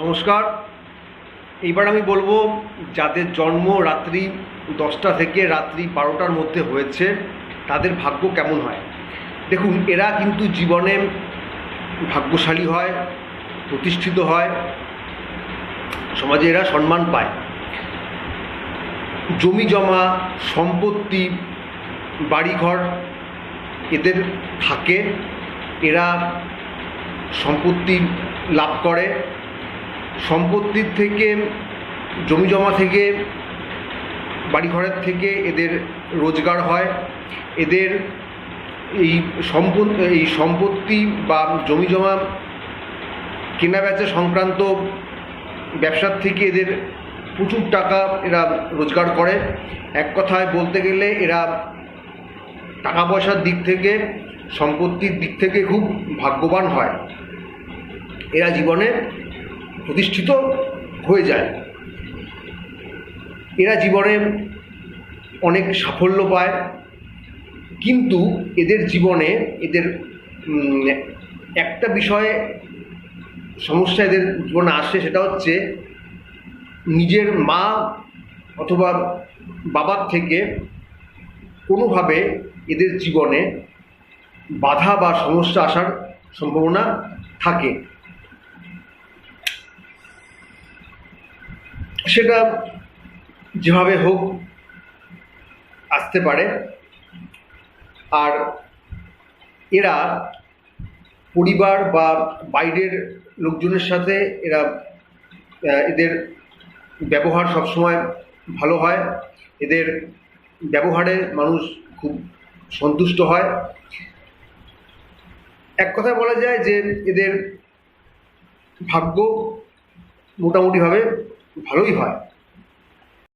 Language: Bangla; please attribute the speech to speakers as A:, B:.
A: নমস্কার। এইবার আমি বলবো যাদের জন্ম রাত্রি 10টা থেকে রাত্রি 12টার মধ্যে হয়েছে তাদের ভাগ্য কেমন হয়। দেখুন, এরা কিন্তু জীবনে ভাগ্যশালী হয়, প্রতিষ্ঠিত হয়, সমাজে এরা সম্মান পায়। জমি জমা, সম্পত্তি, বাড়িঘর এদের থাকে, এরা সম্পত্তি লাভ করে। সম্পত্তির থেকে, জমি জমা থেকে, বাড়িঘরের থেকে এদের রোজগার হয়। এদের এই সম্পত্তি বা জমি জমা কেনাবেচা সংক্রান্ত ব্যবসার থেকে এদের প্রচুর টাকা এরা রোজগার করে। এক কথায় বলতে গেলে এরা টাকা পয়সার দিক থেকে, সম্পত্তির দিক থেকে খুব ভাগ্যবান হয়। এরা জীবনে প্রতিষ্ঠিত হয়ে যায়, এরা জীবনে অনেক সাফল্য পায়। কিন্তু এদের জীবনে একটা বিষয়ে সমস্যা এদের জীবনে আসে, সেটা হচ্ছে নিজের মা অথবা বাবার থেকে কোনোভাবে এদের জীবনে বাধা বা সমস্যা আসার সম্ভাবনা থাকে। সেটা যেভাবে হোক আসতে পারে। আর এরা পরিবার বা বাইরের লোকজনের সাথে এদের ব্যবহার সবসময় ভালো হয়। এদের ব্যবহারে মানুষ খুব সন্তুষ্ট হয়। এক কথায় বলা যায় যে এদের ভাগ্য মোটামুটিভাবে ভালোই হয়।